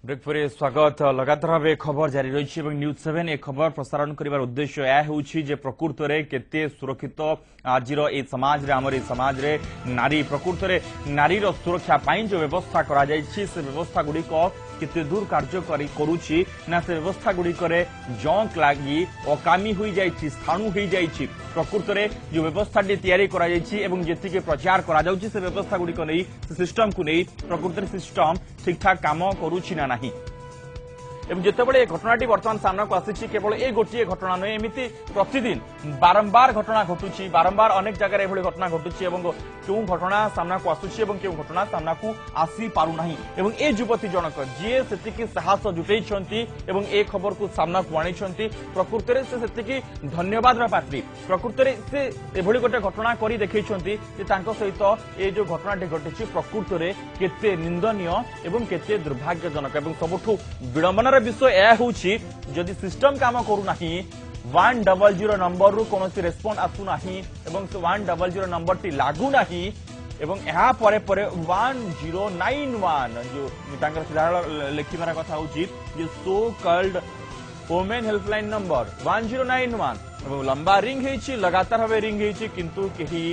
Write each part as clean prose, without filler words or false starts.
Break पर स्वागत। लगातार भाव खबर जारी रही न्यूज 7 ए खबर प्रसारण कर उद्देश्य यह होची प्रकृत में केते सुरक्षित आज समाज रे आमर समाज रे नारी प्रकृत में नारी सुरक्षा जो व्यवस्था करा जायछि से व्यवस्था गुड़िक केते दूर कार्य करुछि ना से व्यवस्था गुड़िक जंक लगी अकामी हो जाइछि स्थाणु हो जाइछि प्रकृत में जो व्यवस्था तैयारी करा जायछि एवं जेतिके प्रचार करा जाउछि से व्यवस्था गुड़िक नहीं सिस्टम को नहीं प्रकृत में सिस्टम ठीक ठाक काम करुछि ना नहीं एवं जितेबाला घटनाटी बर्तमान सामना को आसी केवल ए गोटे घटना नुहे एमती प्रतिदिन बारंबार घटना घटुची बारंबार अनेक जगह एभली घटना घटुची एवं क्यों घटना सामना को आसुची एवं क्यों घटना सामना को आसी पारु नाही एवं ए युवती जनक जी सेतिकी साहस जुटेइछंती एवं ए खबर को सामना को आनिछंती प्रकृत में से सेतिकी धन्यवाद पात्री प्रकृत में से एभली गोटे घटना करी देखैछंती जे तांको सहित ए जो घटनाटी घटिची प्रकृत में केते निंदनीय एवं केते दुर्भाग्यजनक एवं सबुठु विडंबनार विषय यह होची जदि सिस्टम काम करूना 100 नंबर रु कोनोसी रेस्पॉन्स आसुना एवं 100 नंबर टी लागू नाही एवं यहाँ परे परे 1091 जो तांकर साधारण लिखिबार कथा होची जे so called women helpline number 1091 एवं लंबा रिंग हेची लगातार भावे रिंग हेची किंतु केही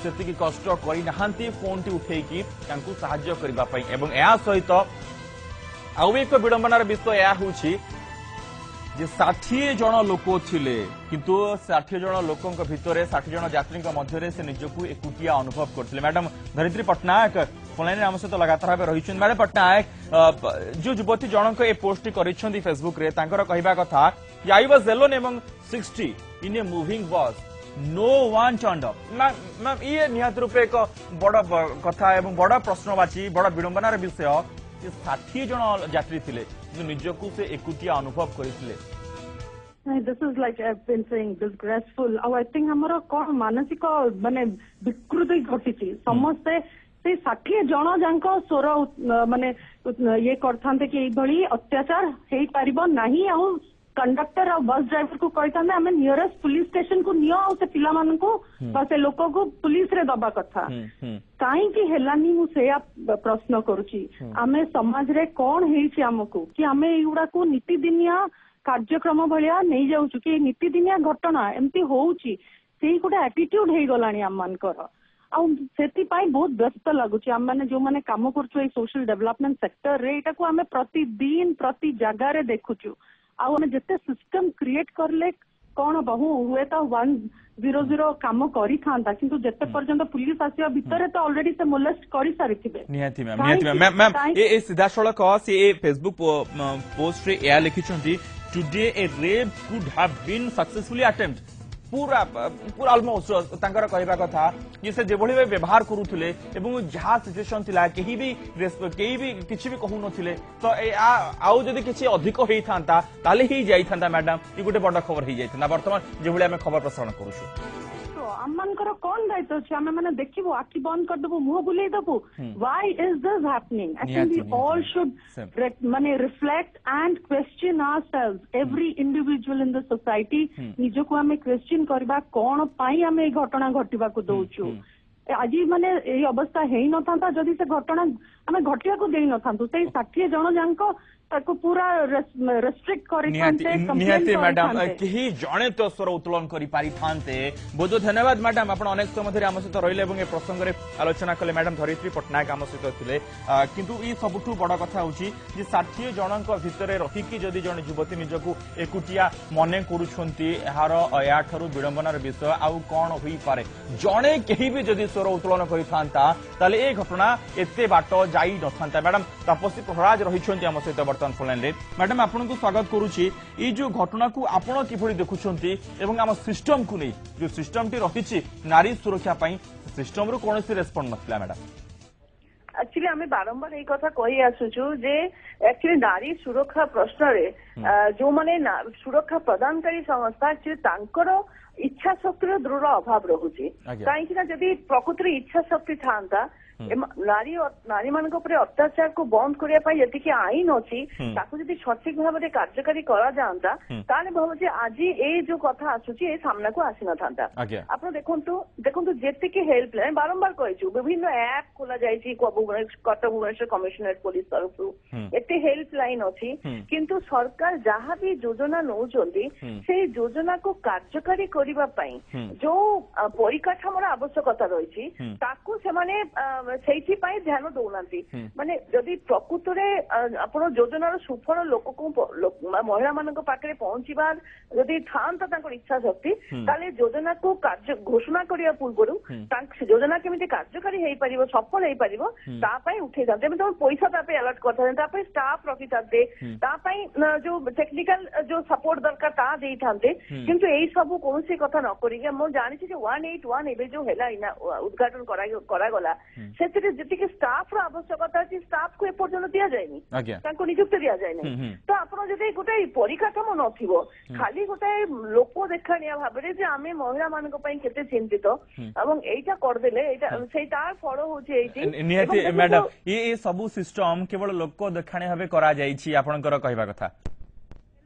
सेतिकी कष्ट करि नाहंती फोन टी उठेकी तांकु सहाय्य करिबा पई एवं या सहित आउ एक विडंबनार विषय यह होची जे 60 जन लोक थिले किंतु 60 जन लोकों भितर 60 जन यात्री मध्य से निजकू एकुटिया अनुभव करथिले। मैडम धरित्री पटनायक फोन आम सहित लगातार भाव रही मैडम पटनायक जो युवती जनक ए पोस्ट करिसेंती फेसबुक रे तांकर कहिबा कथा I was alone among 60 in a moving bus no one turned up. मैम ये निहात रूपे एक बड़ कथा एवं बड़ प्रश्नवाची बड़ विडंबनार विषय 60 जन यात्री थिले निजकू से एकुटिया अनुभव करथिले। This is like I've been saying disgraceful. I think हमरो कोन मानसिक माने विकृति घटिची समस्ते से 60 जन जांको स्वर माने ये करथांते कि भली अत्याचार हेई परिबो नाही आ कंडक्टर और बस ड्राइवर को कहता आम नियरेस्ट पुलिस स्टेशन को नियो से पिला मान को से लोक को पुलिस रे दबा कथा कहीं हेलानी मु से प्रश्न करुची आमे समाज रे कौन हेइछि हमको कि आमे एगुडा को नीतिदिनिया कार्यक्रम भलिया नहीं जाउछु कि नीतिदिनिया घटना एमती होउची सेही गोटे एटीट्यूड हे गलानी आम मानकर आउ बहुत व्यस्त लगुच आम मैंने जो मैंने काम कर सोशल डेवलपमेंट सेक्टर रे एटा को आमे प्रतिदिन प्रति जगह रे देखुचु आउ आमे जते सिस्टम क्रिएट करले कौन बहु हुए तो 100 काम करी थांता किंतु जते पर्यंत पुलिस आसिया भितरे तो ऑलरेडी से मोलेस्ट करी सारिथिबे। निहाती मैम मैम ए सीधा सड़क से फेसबुक पोस्ट रे या लिखिछंती today a rape could have been successfully attempt पूरा पूरा ऑलमोस्ट तांकर कहबा कथा कि से जेभली व्यवहार करूथिले एवं जहा सिचुएशन थिला केही भी किछि भी कहू नथिले तो आउ जदि किछि अधिक होई थांता ताले ही जाई थांता मैडम ई गुटे बड़ खबर ही जाई थांता वर्तमान जेभली हम खबर प्रसारण करूछु आमनकर कौन दायित्व अछि आमे माने देखिबो आखि बंद कर देबो मुंह बुलाई देबो why is this happening I think we all should माने reflect and question ourselves every individual in the society निजको आमे क्वेश्चन करबा कोन पाई आमे ए घटना घटिबा को दउछु आज माने ए अवस्था हेई न थांता जदि से घटना आमे घटिया को देई न थांतु से 60 जन जानको ताको पूरा रेस्ट्रिक्ट करि थांते निहाती मैडम केही जणे तो स्वर उत्तोलन करि पारि थांते बहुत धन्यवाद मैडम आपण अनेक समय धरि आम सहित रहिले एवं ए प्रसंग रे आलोचना कले मैडम धरित्री पटनायक आम सहित थिले किंतु ई सबुठु बड़ कथा होची जे 60 जनक भितरे रही कि जदि जण युवती निजकू एकुटिया मने करूछंती एहार याठारु विडंबनार विषय आउ कोन होई पारे जणे केही भी जदि स्वर उत्तोलन करि थांता ताले ए घटना एते बाट जाई न थांता। मैडम तपस्वी प्रहराज रहिछंती आम सहित वर्तमान फोन रे मैडम आपनको स्वागत करूची ई जो घटना को आपण किभली देखुछंती एवं आम सिस्टम को नै जो सिस्टम टी रहिछि नारी सुरक्षा पई सिस्टम रो कोनोसी रेस्पॉन्स नथिला मैडम एक्चुअली आम बारंबार ये कथा कही आसुचु जे एक्चुअली नारी सुरक्षा प्रश्न रे जो माने सुरक्षा प्रदानकारी संस्था एक्चुअली तांकर इच्छा शक्तिर दृढ़ अभाव रहुछि कहीं जदि प्रकृति इच्छा शक्ति था नारी मानक उपरे अत्याचार को बंद करने जी आईन अच्छी सठिक भाव में कार्यकारी करा जाता ताले भावुचे आज ये जो कथा आसूची सामना को आसी न था आप देखु जी हेल्पलाइन बारंबार कही विभिन्न ऐप खोल जाए कटक भुवनेश्वर कमिशनरेट पुलिस तरफ एत गोटे हेल्पलाइन अच्छी किंतु सरकार जहाँ भी योजना नौचंती से योजना को कार्यकारी करबा पई जो परिकाठामर आवश्यकता रही ताकू से माने सेठी पई ध्यान दउनांती माने जदि प्रकृत रे आपण योजनार सुफल लोक को महिला मानक पाखरे पहुंचीबार जदि थांता तांकर इच्छा शक्ति ताले योजना को कार्य घोषणा करिया पूर्वरु योजना केमिति कार्यकारी हेई परिबो सफल हेई परिबो ता पई उठे जाते मतलब पैसा ता पे अलर्ट करता ता पे स्टाफ रखी थाते ता पई जो टेक्निकल जो सपोर्ट दरकार ता देई थाते किंतु एई सब कोनोसी कथा न करी हम जानि छी जे 181 एबे जो हैला इना उद्घाटन करा गला सेतिरे जति के स्टाफ रो आवश्यकता अछि स्टाफ को एपर्यंत दिया जायनी तांको नियुक्त दिया जायनी तो आपण जदि गोटे परिकाठम नथिबो खाली गोटे लोक देखानिया भाबरे जे आमे महिला मानक पई केते चिंतित एवं एटा कर देले एटा सेई तार फल होचे एटी निहाती मैडम ये सब सिस्टम केवल लोक देखाणी भाबे करा जाईछि आपनकर कहबा कथा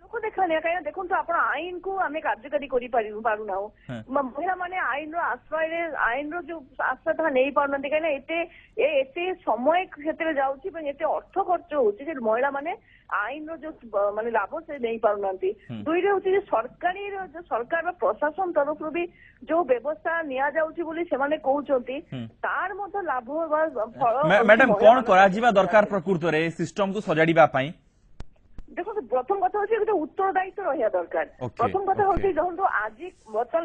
लोक देखानिया कहीं देखो तो आप आईन को आम कार्यकारी करूना महिला माने आईन आश्रय आईन रो जो आश्रय नहीं पारना कहीं एते समय क्षेत्र जाऊँगी एते अर्थ खर्च होची महिला माने आईन रो जो माने लाभ से नहीं पारना दुई रे होची सरकारी जो सरकार प्रशासन तरफ भी जो व्यवस्था निया जाउची बोली से माने कहउचंती तार मत लाभ फल मैडम कोन करा जीवा दरकार प्रकृत रे सिस्टम को सजाड़ीबा पई देखो प्रथम कथा होची गोटे उत्तरदायित्व रहिया दरकार प्रथम कथा होची जहन आज बर्तन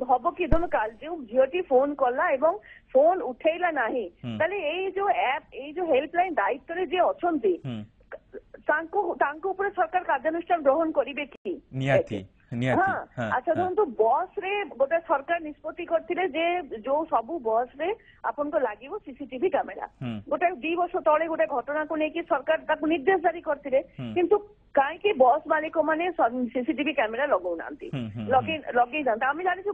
हम कि धन जो झीटी फोन कला एवं फोन उठेला नाही ताले एई जो ऐप एई जो हेल्पलाइन दायित्व रे जे अछंती तांको ऊपर सरकार कार्यानुष्ठान ग्रहण करिवे कि नियाती अच्छा देखो बस रे गोटे सरकार निष्पत्ति करथिले जे जो सबु बस रे आपन को लागिवो सीसीटीवी कैमेरा गोटे 2 वर्ष तळे गोटे घटना को लेके सरकार ताकू निर्देश जारी करथिले किंतु काहे कि बस मालिक माने सीसीटीवी कैमेरा लगौ नांती लगे जानता आमी जानि जे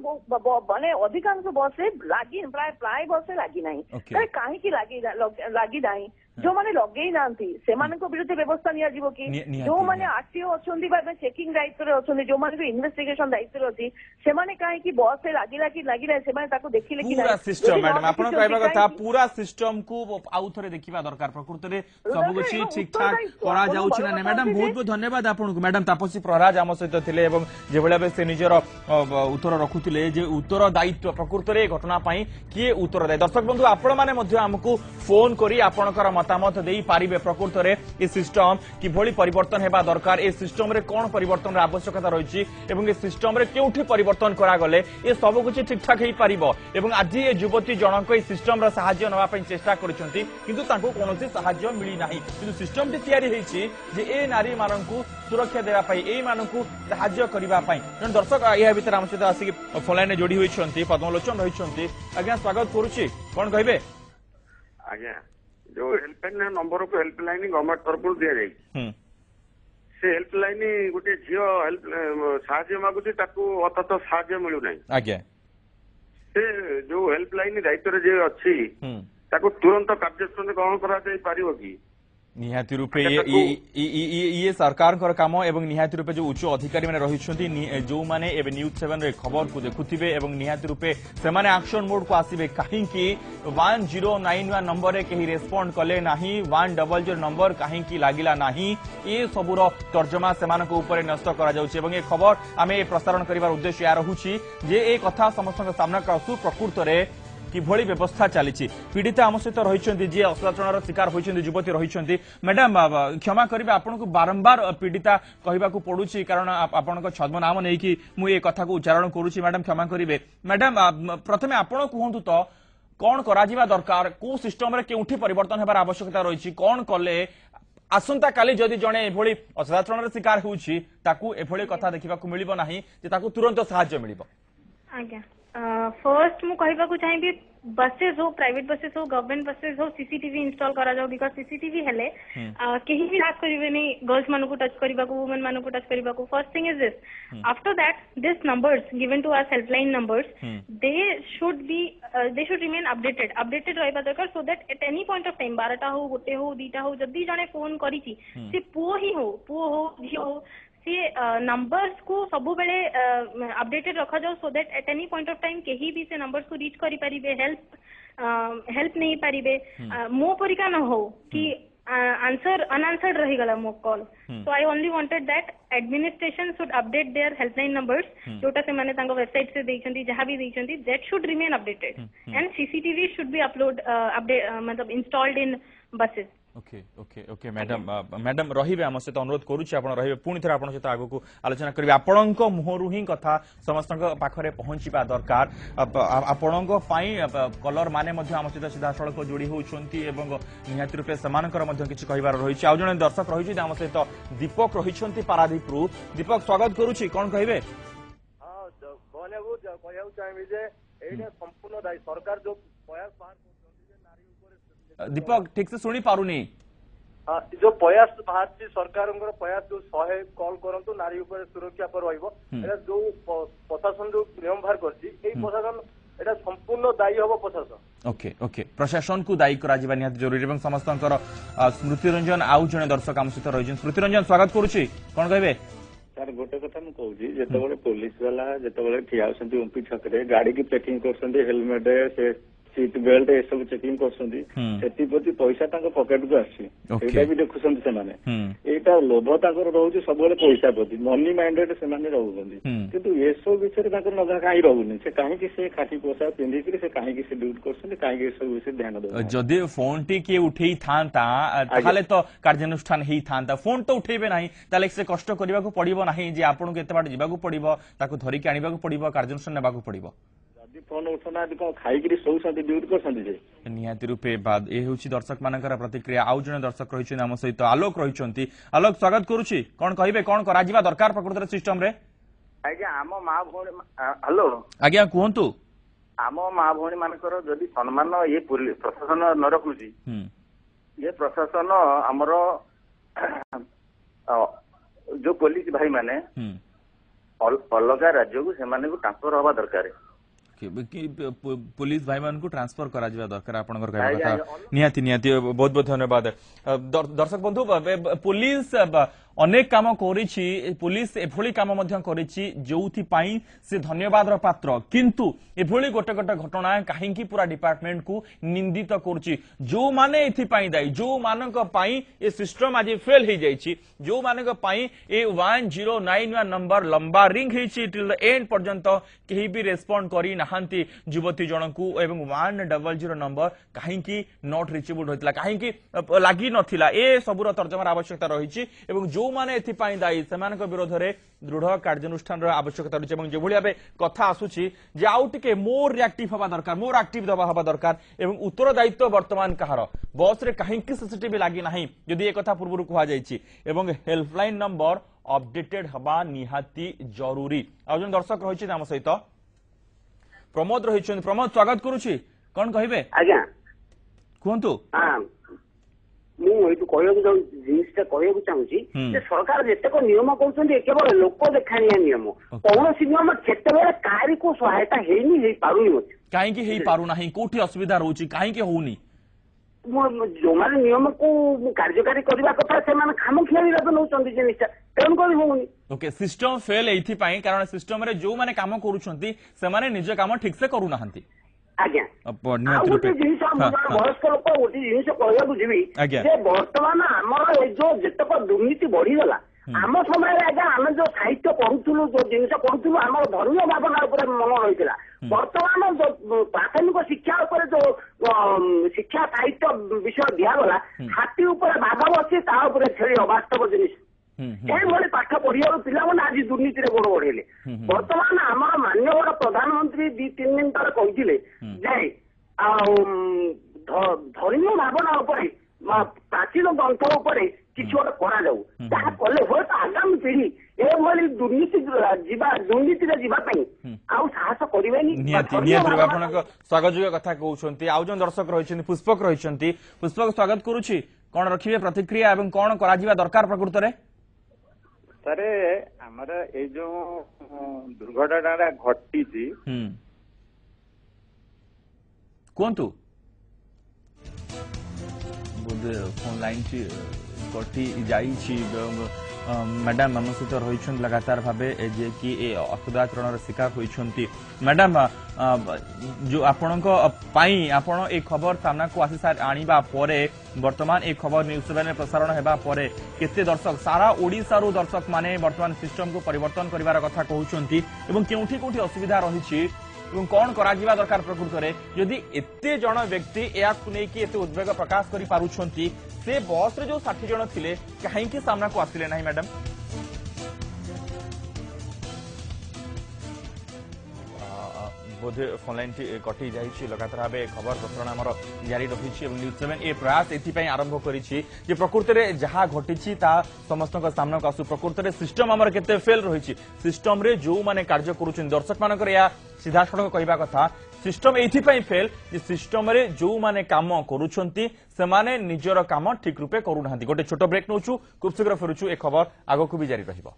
माने अधिकांश बस रे लागी प्राय बस रे लागी नाही काहे कि लागी नाही जो माने लगे नांती से माने को विरुद्ध व्यवस्था निया जीवो कि जो माने आरटीओ अछंती बा चेकिंग दायित्व रे अछंती जो माने इन्वेस्टिगेशन दायित्व रे अछि से माने काहे कि बस रे लागिला से माने ताको देखिले कि पूरा सिस्टम मैडम आपण कहबा कथा पूरा सिस्टम को आउ थरे देखिबा दरकार प्रकृत रे सब कुछ ठीक ठाक करा जाउछि ना मैडम बहुत बहुत धन्यवाद आपण को मैडम तापसी प्रहराज आम सहित थिले एवं जे भले बे से निजर उत्तर रखुथिले जे उत्तर दायित्व प्रकृत रे घटना पई किए उत्तर दायित्व दर्शक बंधु आपण माने मध्ये हमकु फोन करी आपणकर मतामत देई पारिबे प्रकृत रे ए सिस्टम कि भली परिवर्तन हेबा दरकार ए सिस्टम रे कोन परिवर्तन रे आवश्यकता रहिछि एवं ए सिस्टम रे केउठी परिवर्तन करा गले ए सब कुछ ठीक ठाक हेई पारिबो एवं आज ए युवती जनक ए सिस्टम रा सहाय्य नवा पई चेष्टा करिसंती किंतु तांको कोनोसी सहाय्य मिली नाही किंतु सिस्टम टी तयारी हेछि जे ए नारी माननकु सुरक्षा देबा पई ए माननकु सहाय्य करिबा पई जन दर्शक एहा भितर हम सहित आसी फोन लाइन जोडी होइछंती पद्मलोचन रहिछंती आज्ञा स्वागत करूछि कोन कहबे आज्ञा जो हेल्पलाइन नंबर को हेल्पलाइन गवर्नमेंट तरफ दिया जाए से हेल्पलाइन गोटे झील हेल्प साहाय्य मागुची अर्थात साहाय्य मिलू ना आज्ञा से जो हेल्पलाइन दायित्व जे अच्छी तुरंत कार्यानुष्ठान ग्रहण करा जाई पारिबो कि निहाती रूपे ये सरकार काम एवं निहाती रूपे जो उच्च अधिकारी मैंने रही जो मैंने न्यूज 7 रे खबर को देखुथिबे एवं निहाती रूपे से माने एक्शन मोड को आसीबे कहीं 1091 नंबर रे कहीं रेस्पोंड कले नाही 100 नंबर कहीं लागिला नाही ये सबुर तर्जमा सेमानक ऊपर नष्ट करा जाउछि एवं ये खबर आमे प्रसारण करिवार उद्देश्य या रहुछि जे ए कथा समस्त सामना आसु प्रकृत रे किभली व्यवस्था चली पीड़िता आम सहित रही जी अश्लीलतार शिकार होती युवती रही मैडम क्षमा करेंगे आपको बारंबार पीड़िता कहवाक पड़ुछि कारण आपण छद्म नाम नहीं कि मुझे कथा को उच्चारण करुच्ची मैडम क्षमा करेंगे मैडम प्रथमे आपण कहतु तो कौन करा दरकार को सिस्टम रे केउठी परिवर्तन हेबार आवश्यकता रही कौन कले आसंता काली जदि जड़े एभली अश्लीलतार शिकार होउछि ताकू एभली कथा देखा मिलिबो नाही जे ताकू तुरंत सहायता मिलिबो आज्ञा फर्स्ट मु कहबा को चाहिबी बसेस हो प्राइवेट बसेस हो गवर्नमेंट बसेस हो सीसीटीवी इंस्टॉल करा जाओ बिकॉज सीसीटीवी हेले केही भी टच करिवे नै गर्ल्स मानको टच करबा को वुमेन मानको टच करबा को first thing is this after that this numbers given to us helpline numbers they should remain updated रहबा दरकार so that at any point of time 12टा हो गोटे हो दीटा हो जदी जने फोन करिछि से पुओ हो झियो हो नंबर्स को सब बेले अपडेटेड रखा जाओ सो that at any point of time कहीं भी से नंबर्स को रीच करि परिबे हेल्प नहीं पारिबे मो परिका न हो कि आंसर अनआंसर्ड रही गला मो call so I only wanted that administration should update their helpline numbers जोटा से माने तांको वेबसाइट से देइछंती जहां भी देइछंती that should remain updated and CCTV should be update मतलब installed in buses okay okay okay madam madam रहिबे हम सहित अनुरोध करूछि आपण रहिबे पुणी थरे आपण सहित आगु को आलोचना करिवे आपणक मुहरु ही कथा समस्तक पाखरे पहुंचीबा दरकार आपणक पई कलर माने मध्ये हम सहित सीधा सड़क जोड़ी होउछंती एवं निहाती रूपे समानकर मध्ये किछि कहिबार रहिछि आ जने दर्शक रहिछि हम सहित दीपक रहिछंती पारादीप रु दीपक स्वागत करूछि कोन कहिबे हां बने वो कहउ चाहि जे एने संपूर्ण दायी सरकार जो प्रयास बाहर दीपक ठीक से सुनी पारुनी जो प्रयास बाहर सरकार प्रयास जो 100 कॉल करंतु नारी ऊपर सुरक्षा पर रहिबो एटा जो प्रशासन जो नियम बाहर करछि एई प्रशासन एटा संपूर्ण दायी हबो प्रशासन ओके ओके प्रशासन को दायी करा जिबा निहाती जरूरी एवं समस्तंकर स्मृति रंजन आउ जने दर्शक आम सहित रहिजन स्मृति रंजन स्वागत करूछि कोन कहबे सर गोटे कथा मु कहूछि जेतेबेले पुलिस वाला जेतेबेले ठिया होसंती उम्पी छकरे गाड़ी की चेकिंग करसंती हेलमेट से सीट बेल्ट ए सब चेकिंग करसंती सेति प्रति पैसा तांको पॉकेट को आसी एटा भी देखुसंती से माने एटा लोभ तांकर रहउछि सबले पैसा प्रति मनी माइंडेड से माने रहउछंती किंतु ए सब विषय तांकर नगा काई रहउनी से काहे कि से खाटी पोसा पिंदी कि से काहे कि से ड्यूट करसंती काहे कि सब विषय ध्यान दो जदि फोन टी के उठेई थांता ताले तो कार्यानुष्ठान हेई थांता फोन तो उठेबे नाही ताले से कष्ट करबा को पड़िबो नाही जे आपन के एते बाट जिबा को पड़िबो ताको धरि के आनिबा को पड़िबो कार्यानुष्ठान नेबा को पड़िबो फोन उठना कौन खाई शोती ड्यूटी कर निहाती रूपे बाद ए होची दर्शक मानकर प्रतिक्रिया आउ जने दर्शक रहिछन हम सहित आलोक रहिछंती आलोक स्वागत करूची कोन कहिबे कोन करा जिबा दरकार प्रकृति सिस्टम रे आज्ञा आम मां भौणी हेलो आज्ञा कहंतु आम मां भौणी मानकर जदि सम्मान ये प्रशासन न रखुची ये प्रशासन हमर जो पुलिस भाई माने अलग राज्य को सेमाने को ट्रांसफर हवा दरकार पुलिस भाई मान को ट्रांसफर करा जिबा दरकार आपनकर कहबा कथा निहाती निहाती बहुत बहुत धन्यवाद दर्शक बंधु पुलिस अनेक काम करिछि पुलिस एभली काम मध्य करिछि जोथि पाई से धन्यवाद रो पात्र किंतु एभली गोटे गोटे घटना काहे की पूरा डिपार्टमेंट को निंदित करछि जो माने एथि पाई दाई जो मानक पाई ए सिस्टम आज फेल हे जाइछि जो मानक पाई ए 1091 नंबर लंबा रिंग हेछि टिल द एंड पर्यंत केही भी रेस्पोंड करी नाहंती युवती जनकू एवं 100 नंबर काहे की नॉट रिचेबल होइतला काहे की लागि नथिला ए सबुर तर्जमार आवश्यकता रहिछि एवं जो माने एथि पाई दाई सेमानक विरोध रे दृढ़ कार्यानुष्ठान आवश्यकता रही है जो भाई कथा आसूची जे आउ टिके मोर रिएक्टिव हवा दरकार मोर एक्टिव हवा दरकार एवं उत्तरदायित्व वर्तमान कहार बस रे कहीं सीसीटीवी लगी ना जदि एक कथा पूर्व कह एवं हेल्पलाइन नंबर अपडेटेड हवा निहाती जरूरी आ जन दर्शक रही आम सहित प्रमोद रही प्रमोद स्वागत करुच्ची कौन कहे आज्ञा कहतु जिनटा कहूँ चाहूँगी सरकार जितेक नियम कौन केवल लोक देखाणिया नियम कौन नियम केतबेले काहारी को सहायता हेनी पारुनी कहीं पारुना कोठी असुविधा रोची कहीं होनी जो मैंने नियम को कार्यकारी करने कथा से खामखिया नौकरी जिनटा तेणुक होनी ओके सिस्टम फेल एथि कारण सिस्टम रे जो माने काम करूछंती से माने निज काम ठीक से करू नाहंती आज्ञा गोटे जिनिस वयस्क लोक गोटे जिनिस कहवाक जीवी बर्तमान आमर जो जितक दुर्नीति बढ़ीगला आम समय आज्ञा आम जो साहित्य पढ़ुलु जो जिनिस पढ़ुलु आम धर्मीय भावना मन रही बर्तमान जो प्राथमिक शिक्षा जो शिक्षा साहित्य विषय दिगला हाथी उपर बाघ बसी छेड़ी अवास्तव जिनिस एभली पाठ पढ़िया पिला आज दुर्नीति गोड़ बढ़ेले बर्तमान आम माननीय प्रधानमंत्री 2-3 दिन तले कहते धर्मीय भावना प्राचीन ग्रंथ उपर किसी गोटे करा जाऊ जहाँ कले हूँ आगामी पीढ़ी एभली दुर्नीति साहस करें स्वागत कथा कहते आउ जन दर्शक रही पुष्पक रही पुष्पक स्वागत करुच्ची कौन रखिए प्रतिक्रिया और कौन करा दरकार प्रकृत में सर आमर ये जो दुर्घटना घटी कहतु बोधे फोन लाइन कटि मैडम आम सहित रही लगातार भाव जे कि असदाचरण शिकार होती मैडम जो आपण ए खबर सामना को आसी आनिबा परे वर्तमान ए खबर न्यूज 7 प्रसारण हेबा परे केते दर्शक सारा ओडिसा रो दर्शक माने वर्तमान सिस्टम को परिवर्तन करिवार कथा कहउछंती एवं केउठी कोठी असुविधा रहिछि एवं कौन करा दरकार प्रकृत में जदि एते जन व्यक्ति एते उद्वेग प्रकाश करि पारुछंती से बस रे जो 60 जन थिले कहीं सामना को आसिले नहीं मैडम बोधे फोन लाइन कटि जाइए लगातार भाव खबर प्रसारण आमर जारी रही न्यूज 7 ए प्रयास एथि आरंभ करिछि जे प्रकृति में जहाँ घटी समस्त सामना को आसु प्रकृति में सिस्टम आमर केते फेल रही सिस्टम रे जो माने कार्य करुछन दर्शक मानकर या सीधा सड़क कहवा कथा सिस्टम एथि फेल जे सिस्टम रे जो माने काम करुछंती से माने निजर काम ठीक रूपे करूना गोटे छोट ब्रेक नौचु खूब शीघ्र फेरुछु ए खबर आगो को भी जारी रहिबो।